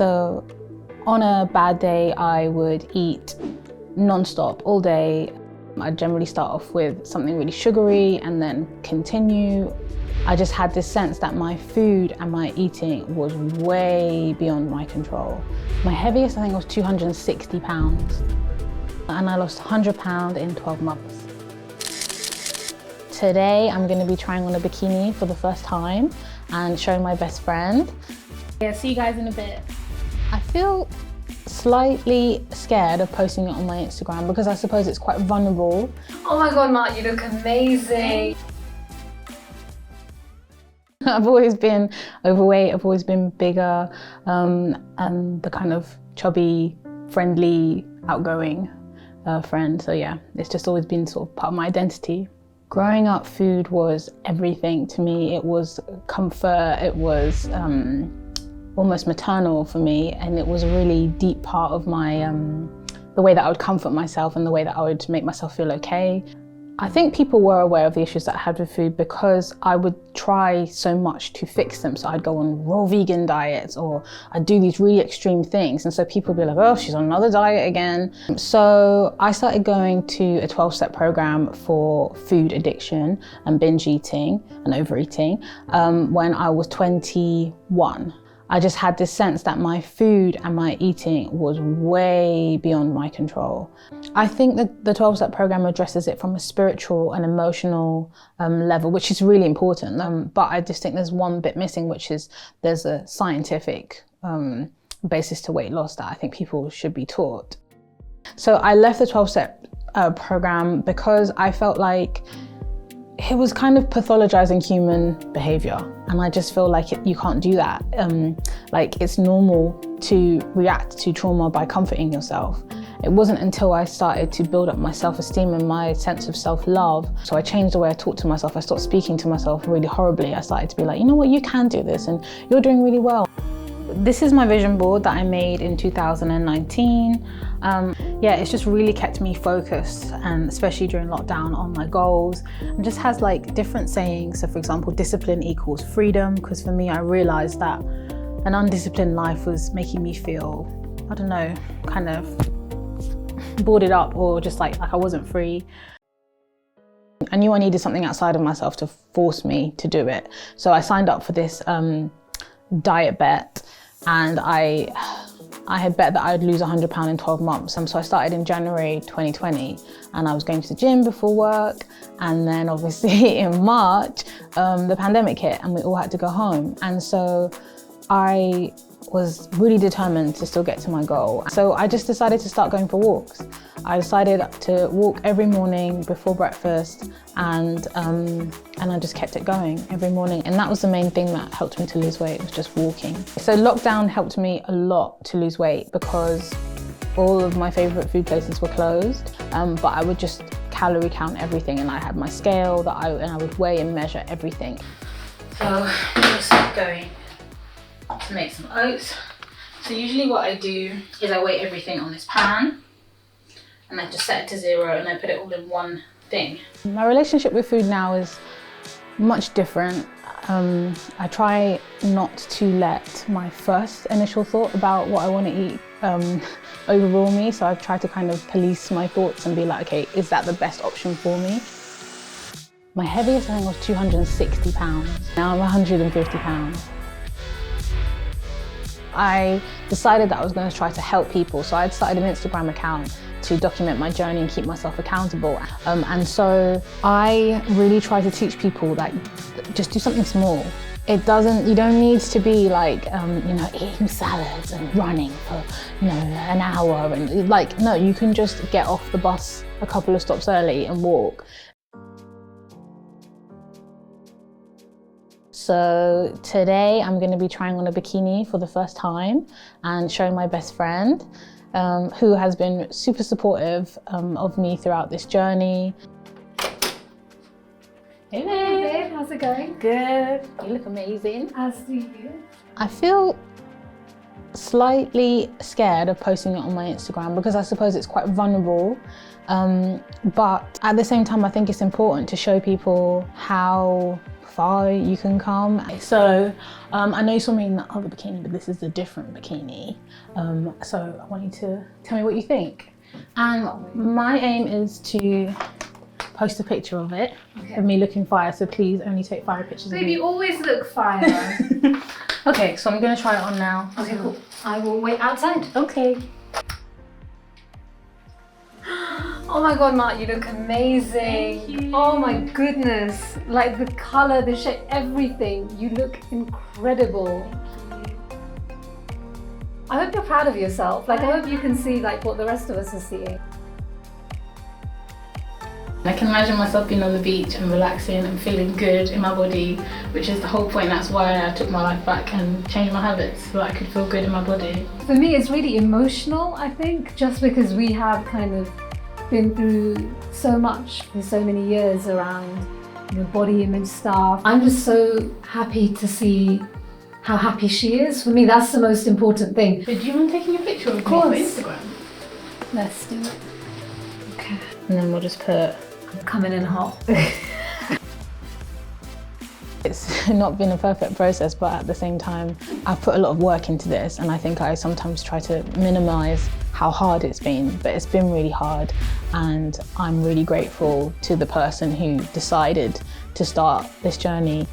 So on a bad day, I would eat non-stop all day. I'd generally start off with something really sugary and then continue. I just had this sense that my food and my eating was way beyond my control. My heaviest, I think, was 260 pounds. And I lost 100 pounds in 12 months. Today, I'm gonna be trying on a bikini for the first time and showing my best friend. Yeah, see you guys in a bit. I feel slightly scared of posting it on my Instagram because I suppose it's quite vulnerable. Oh my God, Mart, you look amazing. I've always been overweight, I've always been bigger, and the kind of chubby, friendly, outgoing friend. So yeah, it's just always been sort of part of my identity. Growing up, food was everything to me. It was comfort, it was almost maternal for me, and it was a really deep part of my, the way that I would comfort myself and the way that I would make myself feel okay. I think people were aware of the issues that I had with food because I would try so much to fix them. So I'd go on raw vegan diets, or I'd do these really extreme things. And so people would be like, oh, she's on another diet again. So I started going to a 12-step program for food addiction and binge eating and overeating when I was 21. I just had this sense that my food and my eating was way beyond my control. I think that the 12-step program addresses it from a spiritual and emotional level, which is really important. But I just think there's one bit missing, which is there's a scientific basis to weight loss that I think people should be taught. So I left the 12-step program because I felt like it was kind of pathologizing human behavior. And I just feel like you can't do that. Like it's normal to react to trauma by comforting yourself. It wasn't until I started to build up my self-esteem and my sense of self-love. So I changed the way I talked to myself. I stopped speaking to myself really horribly. I started to be like, you know what, you can do this and you're doing really well. This is my vision board that I made in 2019. Yeah, it's just really kept me focused, and especially during lockdown, on my goals, and just has like different sayings. So for example, discipline equals freedom, because for me, I realized that an undisciplined life was making me feel, I don't know, kind of boarded up, or just like I wasn't free. I knew I needed something outside of myself to force me to do it. So I signed up for this diet bet, and I had bet that I would lose 100 pounds in 12 months. So I started in January 2020, and I was going to the gym before work. And then obviously in March, the pandemic hit and we all had to go home. And so I was really determined to still get to my goal. So I just decided to start going for walks. I decided to walk every morning before breakfast, and I just kept it going every morning. And that was the main thing that helped me to lose weight, was just walking. So lockdown helped me a lot to lose weight because all of my favorite food places were closed, but I would just calorie count everything, and I had my scale that I would weigh and measure everything. So I'm just going to make some oats. So usually what I do is I weigh everything on this pan, and I just set it to 0, and I put it all in one thing. My relationship with food now is much different. I try not to let my first initial thought about what I want to eat overrule me. So I've tried to kind of police my thoughts and be like, okay, is that the best option for me? My heaviest, I think, was 260 pounds. Now I'm 150 pounds. I decided that I was going to try to help people. So I'd started an Instagram account to document my journey and keep myself accountable. And so I really try to teach people that just do something small. You don't need to be like, eating salads and running for, an hour. And no, you can just get off the bus a couple of stops early and walk. So today I'm going to be trying on a bikini for the first time and showing my best friend, who has been super supportive of me throughout this journey. Hey babe, how's it going? Good. You look amazing. As do you. I feel slightly scared of posting it on my Instagram because I suppose it's quite vulnerable. But at the same time, I think it's important to show people how far you can come. So I know you saw me in the other bikini, but this is a different bikini. So I want you to tell me what you think. And my aim is to post a picture of it, of me looking fire, so please only take fire pictures Babe, of me. you always look fire. Okay, so I'm gonna try it on now. Okay, cool. I will wait outside. Okay. Oh my god, Mart, you look amazing. Thank you. Oh my goodness. Like the color, the shape, everything. You look incredible. I hope you're proud of yourself. Like, I hope you can see like what the rest of us are seeing. I can imagine myself being on the beach and relaxing and feeling good in my body, which is the whole point. That's why I took my life back and changed my habits so I could feel good in my body. For me, it's really emotional, I think, just because we have kind of been through so much for so many years around, you know, body image stuff. I'm just so happy to see how happy she is. For me, that's the most important thing. But do you mind taking a picture of me for Instagram? Let's do it. Okay. And then we'll just put... Coming in hot. It's not been a perfect process, but at the same time, I've put a lot of work into this, and I think I sometimes try to minimize how hard it's been, but it's been really hard, and I'm really grateful to the person who decided to start this journey.